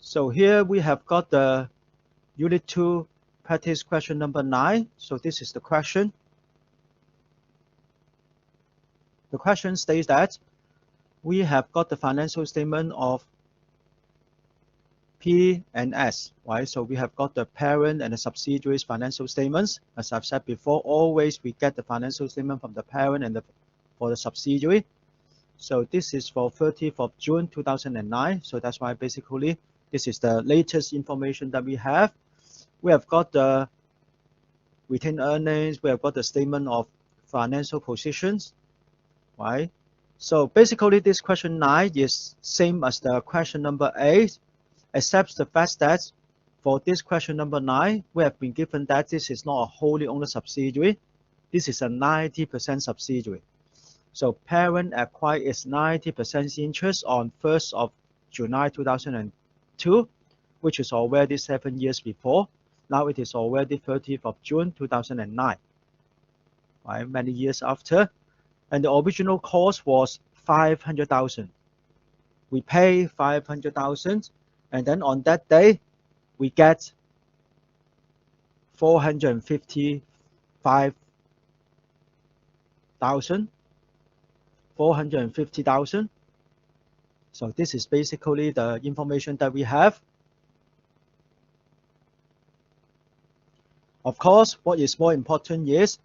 So here we have got the Unit 2 practice question number 9. So this is the question. The question states that we have got the financial statement of P and S, right? So we have got the parent and the subsidiaries financial statements. As I've said before, always we get the financial statement from the parent and for the subsidiary. So this is for 30th of June 2009. So that's why basically this is the latest information that we have. We have got the retained earnings. We have got the statement of financial positions, right? So basically this question 9 is same as the question number 8, except the fact that for this question number 9, we have been given that this is not a wholly owned subsidiary. This is a 90% subsidiary. So parent acquired its 90% interest on 1st of July 2002, which is already 7 years before. Now it is already 30th of June 2009, right? Many years after. And the original cost was 500,000. We pay 500,000, and then on that day, we get 450,000. So this is basically the information that we have. Of course, what is more important is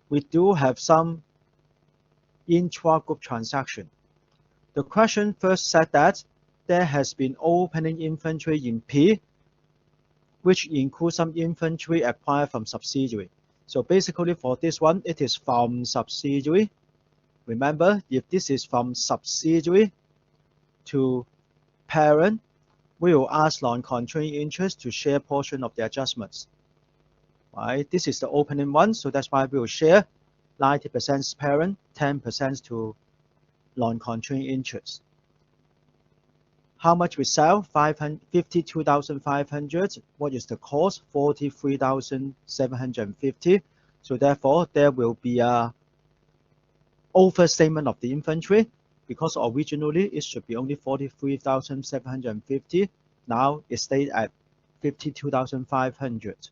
we do have some intra-group transaction. The question first said that there has been opening inventory in P, which includes some inventory acquired from subsidiary. So basically for this one, it is from subsidiary. Remember, if this is from subsidiary to parent, we will ask non-controlling interest to share portion of the adjustments. Right? This is the opening one, so that's why we will share 90% parent, 10% to non-controlling interest. How much we sell? 52,500. What is the cost? 43,750. So therefore, there will be a overstatement of the inventory, because originally it should be only 43,750. Now it stayed at 52,500.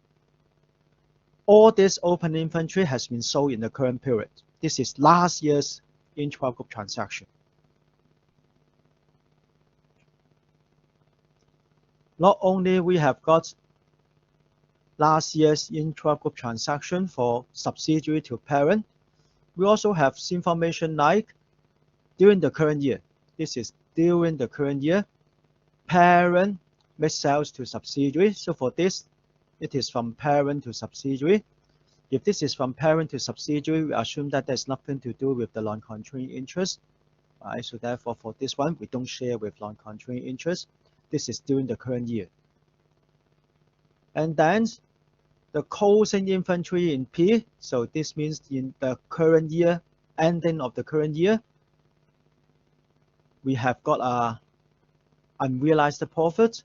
All this open inventory has been sold in the current period. This is last year's intra-group transaction. Not only we have got last year's intra-group transaction for subsidiary to parent, we also have information like during the current year. This is during the current year, parent makes sales to subsidiary. So for this, it is from parent to subsidiary. If this is from parent to subsidiary, we assume that there's nothing to do with the non-controlling interest. Right? So therefore, for this one, we don't share with non-controlling interest. This is during the current year. And then the closing inventory in P. So this means in the current year, ending of the current year, we have got a unrealized profit,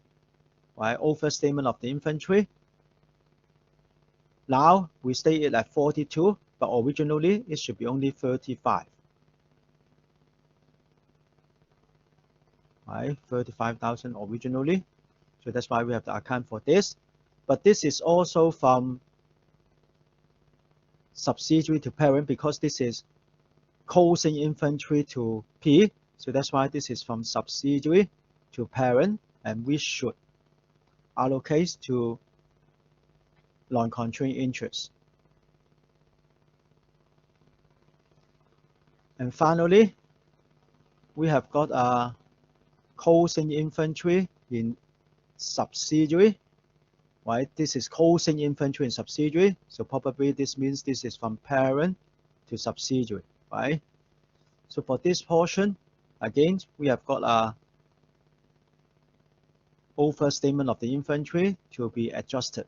right? Overstatement of the inventory. Now we state it at 42, but originally it should be only 35. Right, 35,000 originally. So that's why we have to account for this. But this is also from subsidiary to parent, because this is closing inventory to P. So that's why this is from subsidiary to parent, and we should allocate to non-controlling interest. And finally, we have got a closing inventory in subsidiary, right? This is closing inventory in subsidiary. So probably this means this is from parent to subsidiary, right? So for this portion, again, we have got a overstatement of the inventory to be adjusted.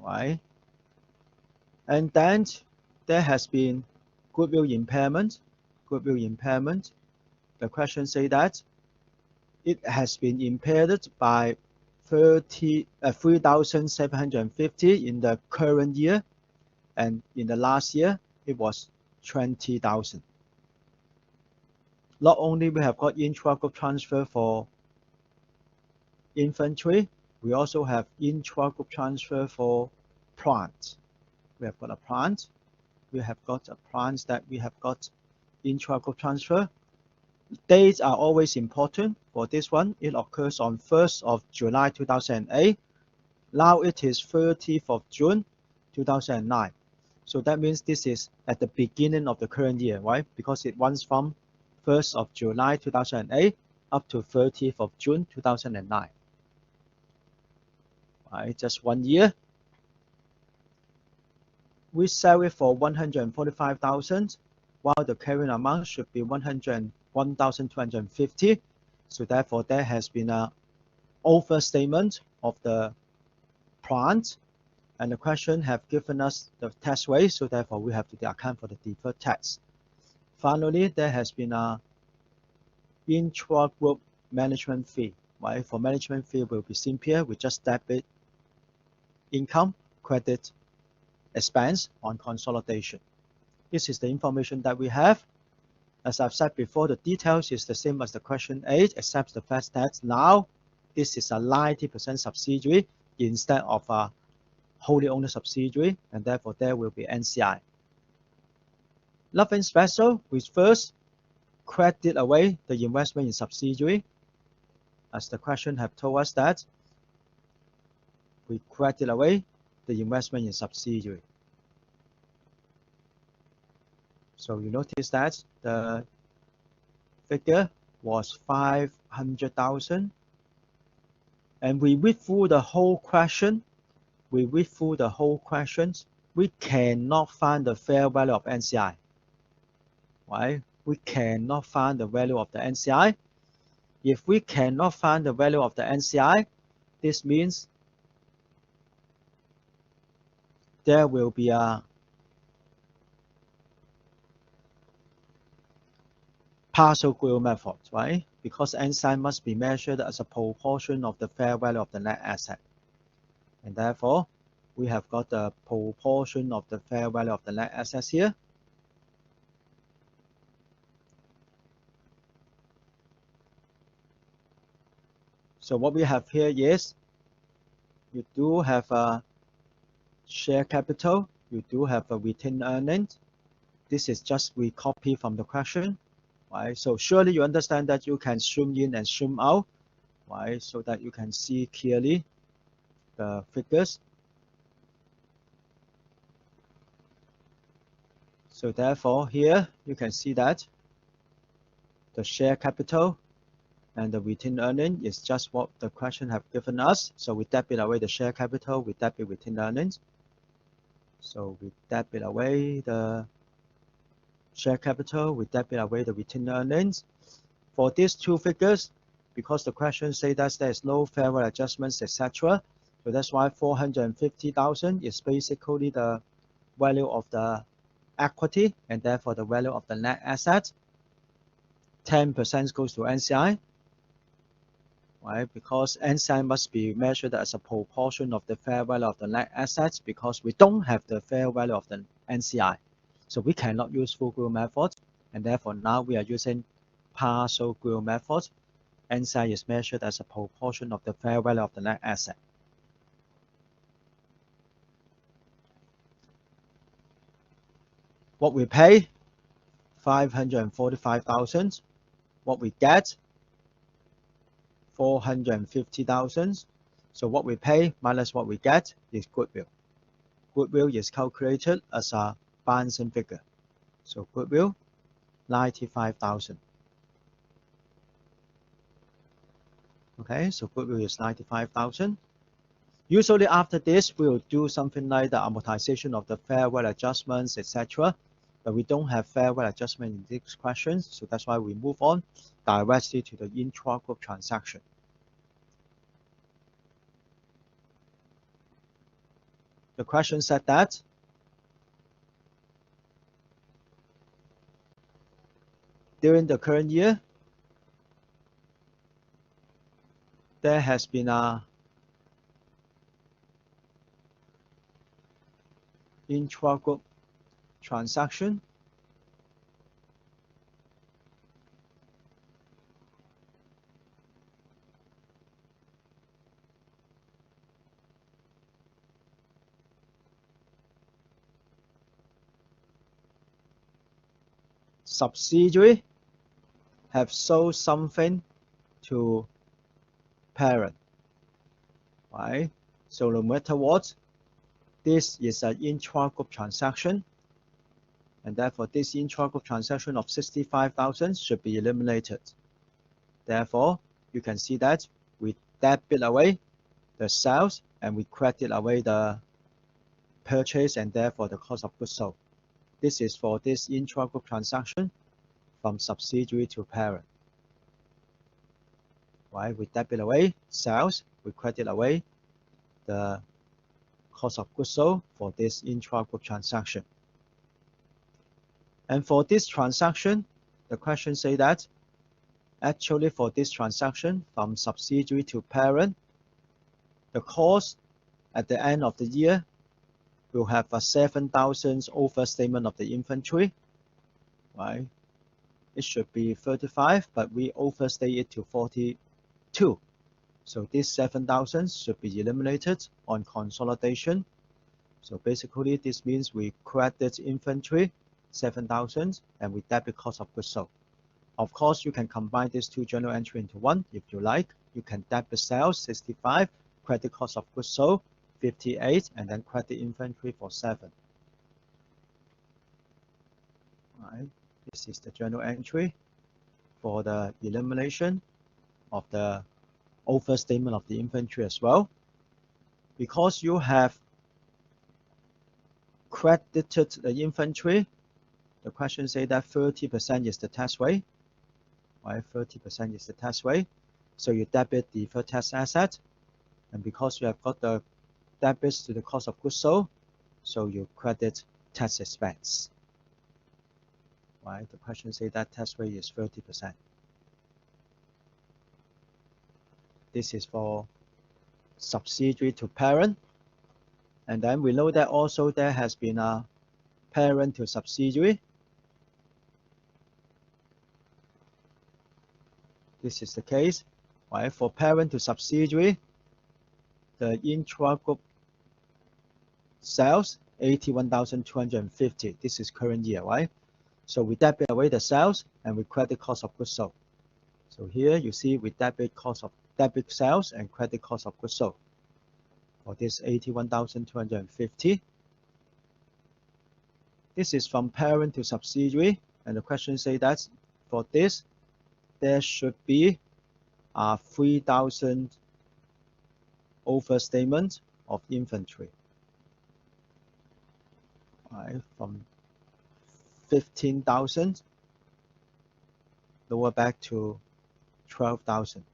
Right? And then there has been goodwill impairment. Goodwill impairment. The question says that it has been impaired by 3,750 in the current year, and in the last year it was 20,000. not only we have got intra-group transfer for infantry, we also have intra-group transfer for plant. We have got a plant. We have got a plant that we have got intra-group transfer. Dates are always important. For this one, it occurs on 1st of July 2008. Now it is 30th of June 2009. So that means this is at the beginning of the current year, right? Because it runs from 1st of July 2008 up to 30th of June 2009. Right, just 1 year. We sell it for 145,000, while the carrying amount should be 101,250. So therefore, there has been an overstatement of the plant, and the question have given us the tax rate, so therefore we have to account for the deferred tax. Finally, there has been a intra-group management fee. Right? For management fee will be simpler. We just debit income, credit expense on consolidation. This is the information that we have. As I've said before, the details is the same as the question 8, except the fact that now this is a 90% subsidiary instead of a wholly owned subsidiary, and therefore there will be NCI. Nothing special. We first credit away the investment in subsidiary, as the question have told us that we credit away the investment in subsidiary. So you notice that the figure was 500,000, and we read through the whole question. We cannot find the fair value of NCI. Right? We cannot find the value of the NCI. If we cannot find the value of the NCI, this means there will be a partial GUIL method, right? Because NCI must be measured as a proportion of the fair value of the net asset. And therefore, we have got the proportion of the fair value of the net assets here. So what we have here is, you do have a share capital, you do have a retained earnings. This is just we copy from the question, right? So surely you understand that you can zoom in and zoom out, right? So that you can see clearly the figures. So therefore here you can see that the share capital and the retained earnings is just what the question have given us. So we debit away the share capital, we debit retained earnings. So we debit away the share capital, we debit away the retained earnings. For these two figures, because the question says that there is no fair value adjustments, etc. So that's why 450,000 is basically the value of the equity, and therefore the value of the net asset. 10% goes to NCI, right? Because NCI must be measured as a proportion of the fair value of the net assets, because we don't have the fair value of the NCI. So we cannot use full GUIL method, and therefore now we are using partial GUIL method. NCI is measured as a proportion of the fair value of the net asset. What we pay, 545,000. What we get, 450,000. So what we pay minus what we get is goodwill. Goodwill is calculated as a balancing figure. So goodwill, 95,000. Okay, so goodwill is 95,000. Usually after this, we will do something like the amortization of the fair value adjustments, etc. But we don't have fair value adjustment in these questions, so that's why we move on directly to the intra-group transaction. The question said that during the current year, there has been a intra-group transaction subsidiary have sold something to parent, right? So no matter what, this is an intra-group transaction, and therefore this intra-group transaction of 65,000 should be eliminated. Therefore, you can see that we debit away the sales and we credit away the purchase and therefore the cost of goods sold. This is for this intra-group transaction from subsidiary to parent. Right? We debit away sales, we credit away the cost of goods sold for this intra-group transaction. And for this transaction, the question say that actually for this transaction from subsidiary to parent, the cost at the end of the year will have a 7,000 overstatement of the inventory, right? It should be 35, but we overstate it to 42. So this 7,000 should be eliminated on consolidation. So basically this means we credit inventory 7,000 and we debit cost of goods sold. Of course, you can combine these two journal entry into one if you like. You can debit sales 65, credit cost of goods sold 58, and then credit inventory for 7. Right. This is the journal entry for the elimination of the overstatement of the inventory as well. Because you have credited the inventory, the question say that 30% is the tax rate. Right, 30% is the tax rate. So you debit the deferred tax asset, and because you have got the debits to the cost of goods sold, so you credit tax expense. Right, the question say that tax rate is 30%. This is for subsidiary to parent, and then we know that also there has been a parent to subsidiary. This is the case, right? For parent to subsidiary, the intra-group sales 81,250. This is current year, right? So we debit away the sales and we credit cost of goods sold. So here you see we debit sales and credit cost of goods sold for this 81,250. This is from parent to subsidiary, and the question say that for this there should be a 3,000 overstatement of inventory. Right, from 15,000 lower back to 12,000.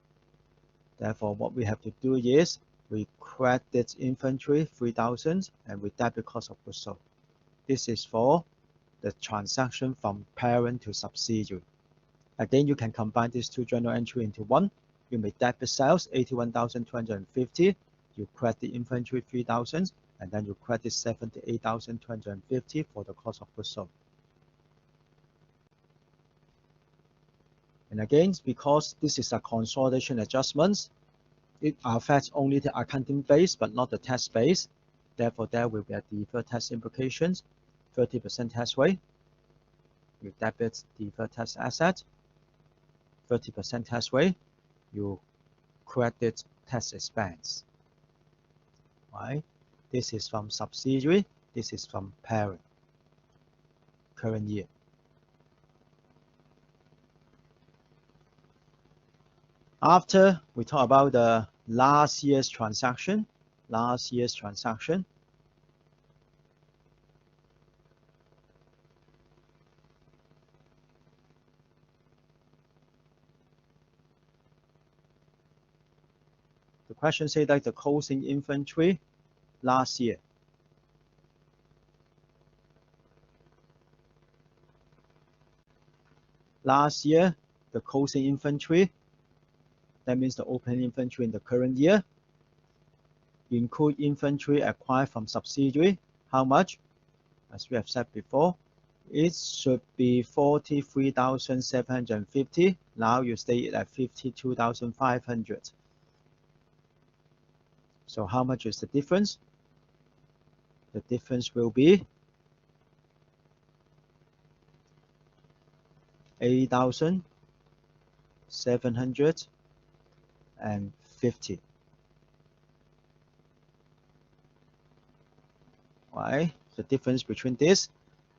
Therefore, what we have to do is we credit inventory 3,000 and we debit cost of goods sold. This is for the transaction from parent to subsidiary. Again, you can combine these two journal entry into one. You may debit sales 81,250. You credit inventory 3,000, and then you credit 78,250 for the cost of goods sold. And again, because this is a consolidation adjustment, it affects only the accounting base but not the tax base. Therefore, there will be a deferred tax implications, 30% tax rate. You debit deferred tax asset, 30% tax rate. You credit tax expense. Right? This is from subsidiary. This is from parent. Current year. After we talk about the last year's transaction, the question say that the closing inventory last year. Last year, the closing inventory, that means the opening inventory in the current year, include inventory acquired from subsidiary. How much? As we have said before, it should be 43,750. Now you stay it at 52,500. So how much is the difference? The difference will be 8,750. Right? The difference between this.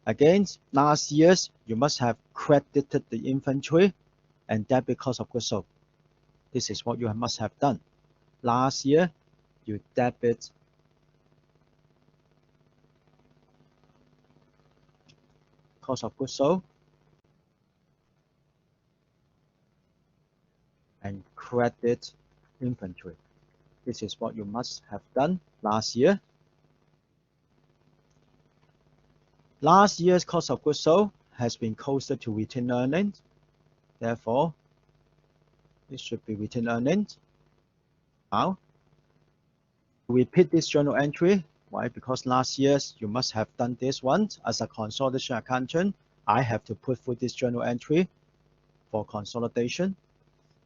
Again, last year's you must have credited the inventory and debit cost of goods sold. This is what you must have done. Last year, you debit cost of goods sold and credit inventory. This is what you must have done last year. Last year's cost of goods sold has been posted to retained earnings. Therefore, it should be retained earnings. Now, repeat this journal entry. Why? Because last year's you must have done this one. As a consolidation accountant, I have to put through this journal entry for consolidation.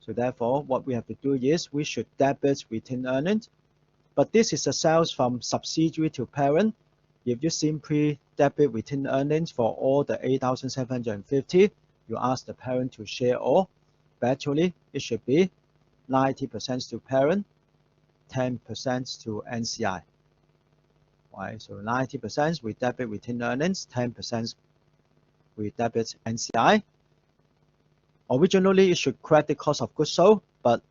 So therefore, what we have to do is we should debit retained earnings. But this is a sales from subsidiary to parent. If you simply debit retained earnings for all the 8,750, you ask the parent to share all. But actually, it should be 90% to parent, 10% to NCI. Right? So 90% we debit retained earnings, 10% we debit NCI. Originally, you should credit cost of goods sold, but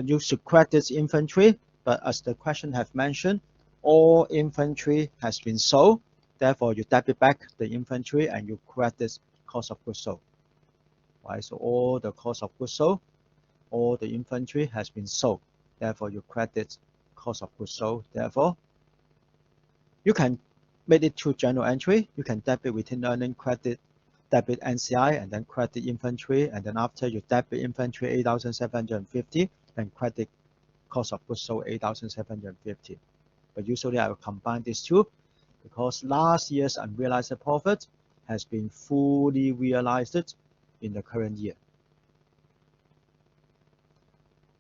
you should credit inventory. But as the question have mentioned, all inventory has been sold. Therefore, you debit back the inventory and you credit cost of goods sold. Right? So all the cost of goods sold, all the inventory has been sold. Therefore, you credit cost of goods sold. Therefore, you can make it to journal entry. You can debit retained earnings, credit debit NCI, and then credit inventory, and then after you debit inventory 8,750 and credit cost of goods sold 8,750. But usually I will combine these two because last year's unrealized profit has been fully realized in the current year.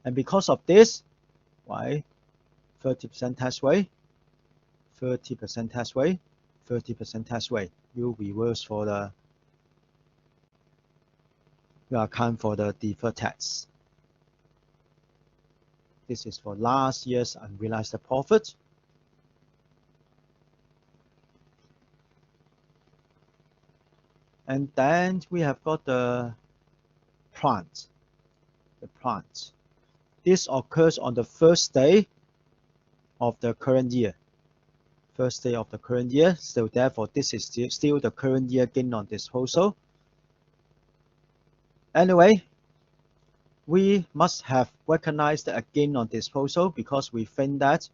And because of this, why 30% tax rate, 30% tax rate, 30% tax rate, you reverse for the you account for the deferred tax. This is for last year's unrealized profit. And then we have got the plant. The plant. This occurs on the first day of the current year. First day of the current year. So therefore, this is still the current year gain on disposal. Anyway, we must have recognized a gain on disposal because we think that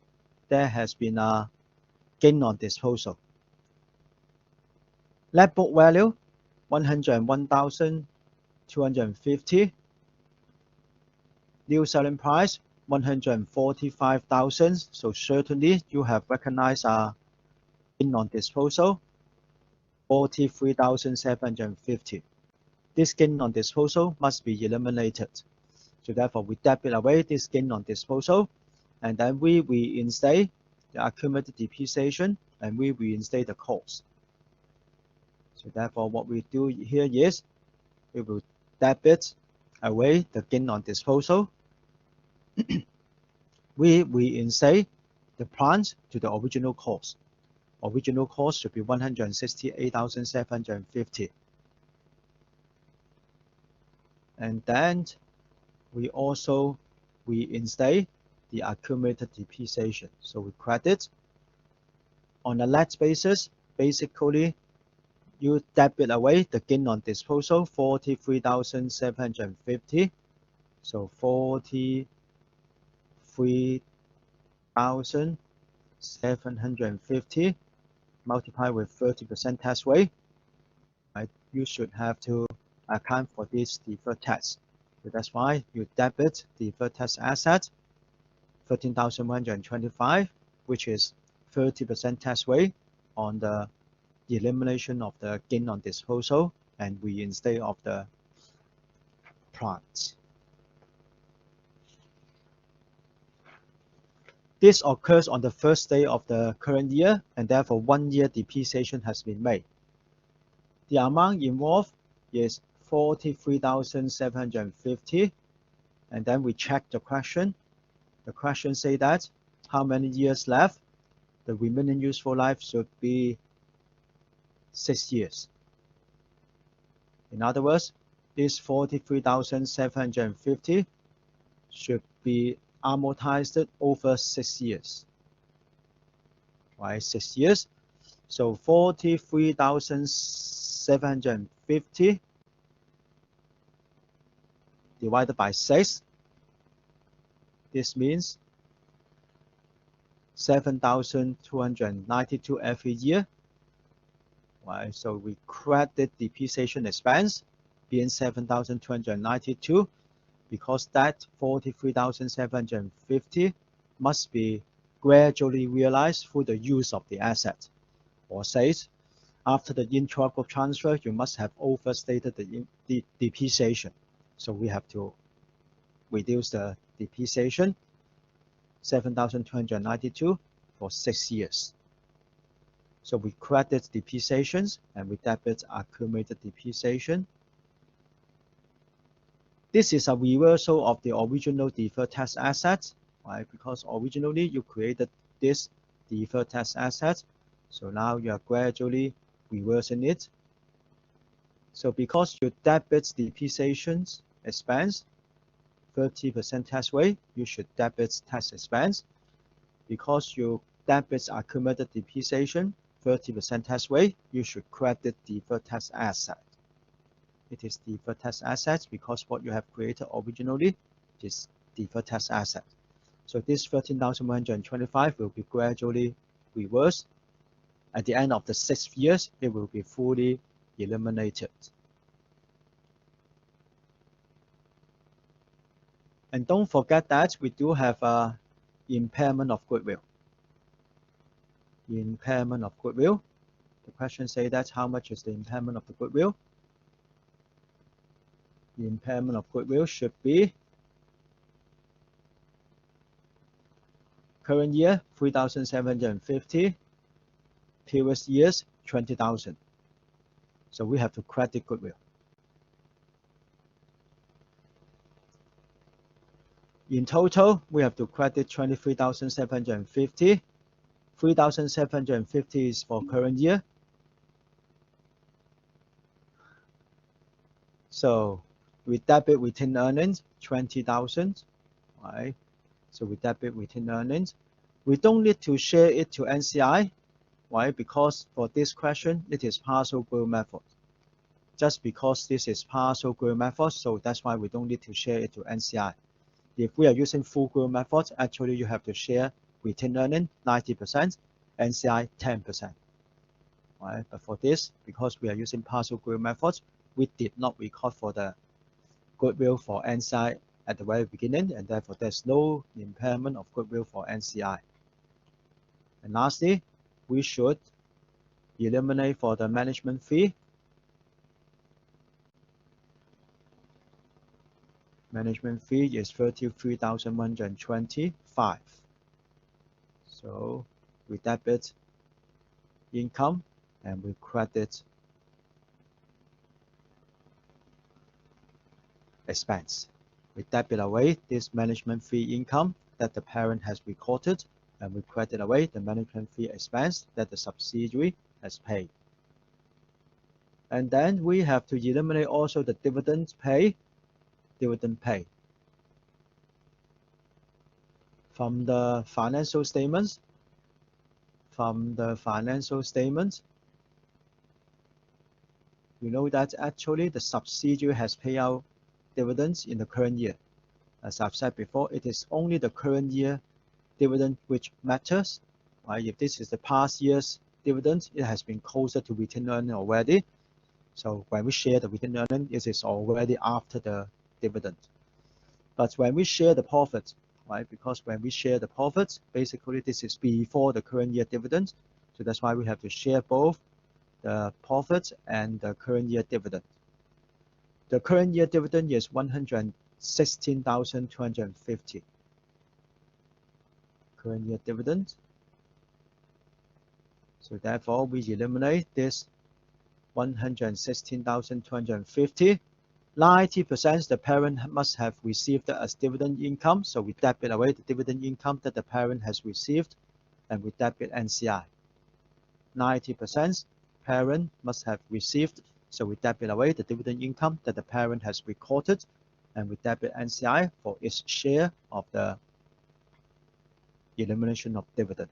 there has been a gain on disposal. Net book value 101,250. New selling price 145,000. So certainly you have recognized a gain on disposal 43,750. This gain on disposal must be eliminated. So therefore, we debit away this gain on disposal, and then we reinstate the accumulated depreciation, and we reinstate the cost. So therefore, what we do here is we will debit away the gain on disposal. We reinstate the plant to the original cost. Original cost should be 168,750. And then we also reinstate the accumulated depreciation. So we credit on a net basis. Basically, you debit away the gain on disposal 43,750. So 43,750 multiplied with 30% tax rate. Right? You should have to account for this deferred tax. So that's why you debit deferred tax asset 13,125, which is 30% tax rate on the elimination of the gain on disposal and reinstate of the plant. This occurs on the first day of the current year, and therefore 1 year depreciation has been made. The amount involved is 43,750, and then we check the question. The question say that how many years left? The remaining useful life should be 6 years. In other words, this 43,750 should be amortized over 6 years. Right, 6 years. So 43,750 divided by 6. This means 7,292 every year. Right, so we credit depreciation expense being 7,292 because that 43,750 must be gradually realized through the use of the asset. Or says, after the intra-group transfer, you must have overstated the depreciation. So we have to reduce the depreciation, 7,292 for 6 years. So we credit depreciations and we debit accumulated depreciation. This is a reversal of the original deferred tax asset, right? Because originally you created this deferred tax asset. So now you are gradually reversing it. So because you debit depreciations expense, 30% tax rate, you should debit tax expense. Because you debit accumulated depreciation, 30% tax rate, you should credit deferred tax asset. It is deferred tax assets because what you have created originally is deferred tax asset. So this 13,125 will be gradually reversed. At the end of the 6 years, it will be fully eliminated. And don't forget that we do have a impairment of goodwill. Impairment of goodwill. The question says that how much is the impairment of the goodwill? The impairment of goodwill should be current year 3,750, previous years 20,000. So we have to credit goodwill. In total, we have to credit 23,750. 3,750 is for current year. So we debit retained earnings 20,000, right? So we debit retained earnings. We don't need to share it to NCI, right? Because for this question, it is partial GRIL method. Just because this is partial GRIL method, so that's why we don't need to share it to NCI. If we are using full GRIL method, actually you have to share retained earnings 90%, NCI 10%. Right? But for this, because we are using partial GRIL method, we did not record for the goodwill for NCI at the very beginning, and therefore there's no impairment of goodwill for NCI. And lastly, we should eliminate for the management fee. Management fee is 33,125. So we debit income and we credit expense. We debit away this management fee income that the parent has recorded, and we credit away the management fee expense that the subsidiary has paid. And then we have to eliminate also the dividend pay. From the financial statements. You know that actually the subsidiary has paid out dividends in the current year. As I've said before, it is only the current year dividend which matters. Right? If this is the past year's dividend, it has been closer to retained earnings already. So when we share the retained earnings, it is already after the dividend. But when we share the profits, right? Because when we share the profits, basically this is before the current year dividend. So that's why we have to share both the profits and the current year dividend. The current year dividend is 116,250. Current year dividend. So therefore, we eliminate this 116,250 90% the parent must have received as dividend income, so we debit away the dividend income that the parent has received, and we debit NCI. 90% parent must have received, so we debit away the dividend income that the parent has recorded, and we debit NCI for its share of the elimination of dividend.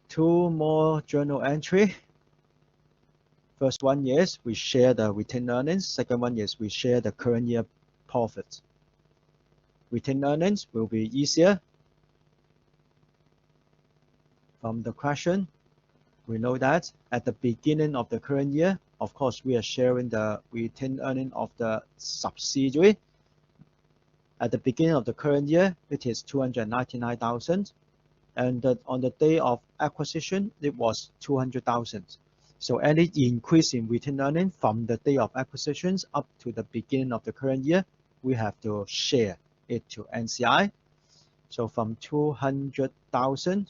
2 more journal entry. First one is we share the retained earnings. Second one is we share the current year profit. Retained earnings will be easier. From the question, we know that at the beginning of the current year, of course, we are sharing the retained earning of the subsidiary. At the beginning of the current year, it is 299,000. And on the day of acquisition, it was 200,000. So any increase in retained earning from the day of acquisitions up to the beginning of the current year, we have to share it to NCI. So from 200,000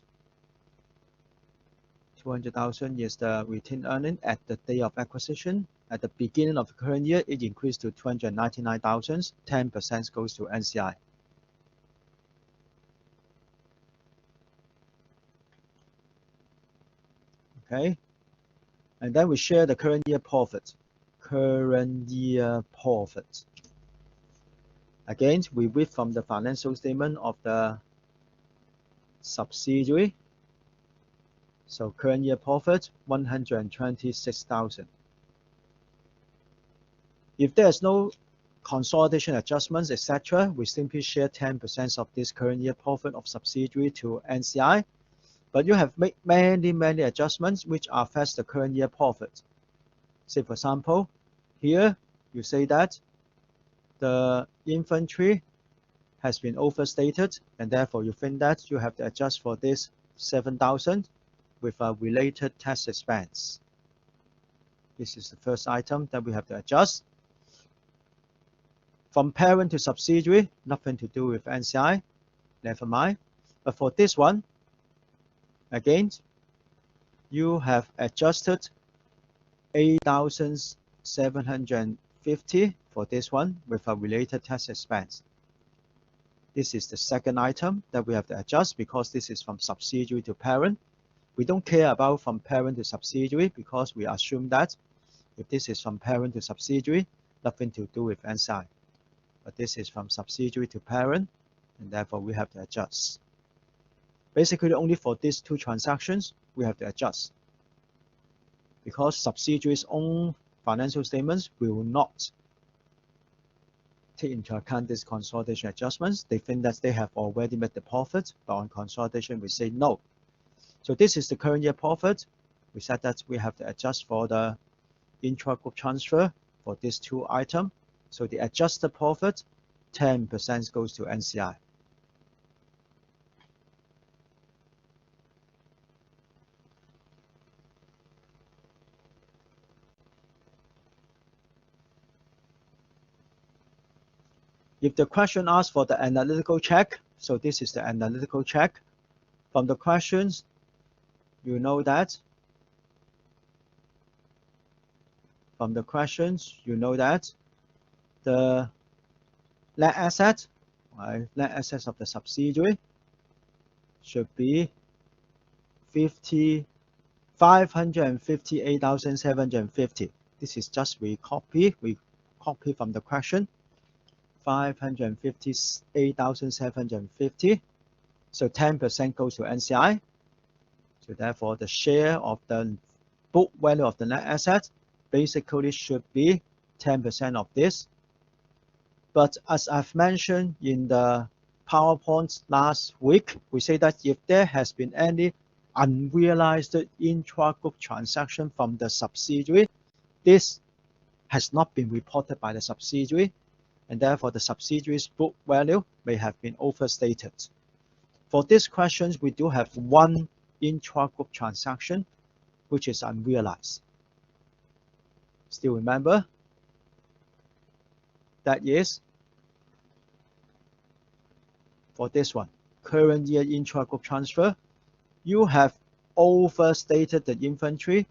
is the retained earning at the day of acquisition. At the beginning of the current year, it increased to 299,000. 10% goes to NCI. Okay, and then we share the current year profit. Current year profit. Again, we read from the financial statement of the subsidiary. So current year profit, 126,000. If there's no consolidation adjustments, etc., we simply share 10% of this current year profit of subsidiary to NCI. But you have made many adjustments which affect the current year profit. Say for example, here you say that the inventory has been overstated, and therefore you think that you have to adjust for this 7,000 with a related tax expense. This is the first item that we have to adjust. From parent to subsidiary, nothing to do with NCI, never mind. But for this one, again, you have adjusted 8,750 for this one with a related tax expense. This is the second item that we have to adjust because this is from subsidiary to parent. We don't care about from parent to subsidiary because we assume that if this is from parent to subsidiary, nothing to do with NCI. But this is from subsidiary to parent, and therefore we have to adjust. Basically, only for these two transactions, we have to adjust. Because subsidiaries' own financial statements will not take into account these consolidation adjustments. They think that they have already made the profit, but on consolidation, we say no. So this is the current year profit. We said that we have to adjust for the intra-group transfer for these two items. So the adjusted profit, 10% goes to NCI. If the question asks for the analytical check, so this is the analytical check. From the questions, you know that. From the questions, you know that the net asset, net assets of the subsidiary should be 558,750. This is just we copy from the question. 558,750. So 10% goes to NCI. So therefore, the share of the book value of the net asset basically should be 10% of this. But as I've mentioned in the PowerPoint last week, we say that if there has been any unrealized intra-group transaction from the subsidiary, this has not been reported by the subsidiary, and therefore the subsidiary's book value may have been overstated. For these questions, we do have one intra-group transaction which is unrealized. Still remember? That is for this one, current year intra-group transfer. You have overstated the inventory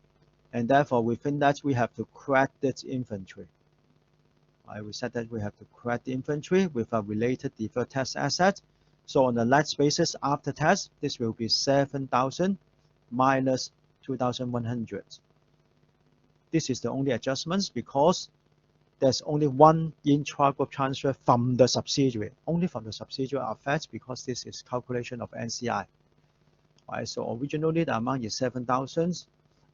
and therefore we think that we have to credit inventory. We said that we have to credit inventory with a related deferred tax asset. So on the net basis after tax, this will be 7,000 minus 2,100. This is the only adjustments because there's only one intra-group transfer from the subsidiary. Only from the subsidiary affects because this is calculation of NCI. So originally the amount is 7,000.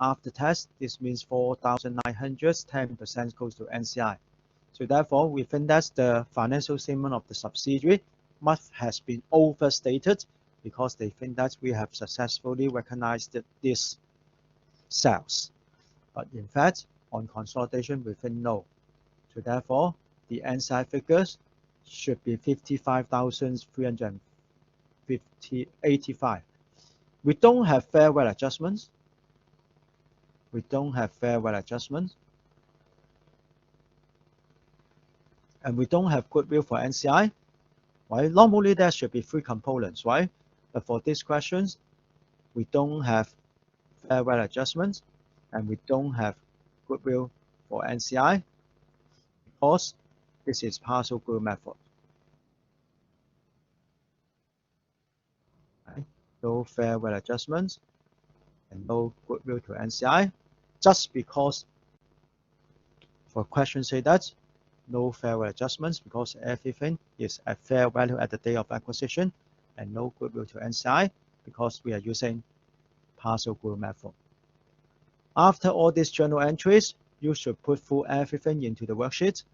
After tax, this means 4,900, 10% goes to NCI. So therefore, we think that the financial statement of the subsidiary must has been overstated because they think that we have successfully recognized these sales. But in fact, on consolidation, we think no. So therefore, the NCI figures should be 55,385. We don't have fair value adjustments. We don't have fair value adjustments. And we don't have goodwill for NCI, right? Normally there should be 3 components, right? But for these questions, we don't have fair value adjustments and we don't have goodwill for NCI because this is partial group method. Right? No fair value adjustments and no goodwill to NCI, just because for question say that no fair value adjustments because everything is at fair value at the day of acquisition, and no goodwill to NCI because we are using partial group method. After all these journal entries, you should put full everything into the worksheet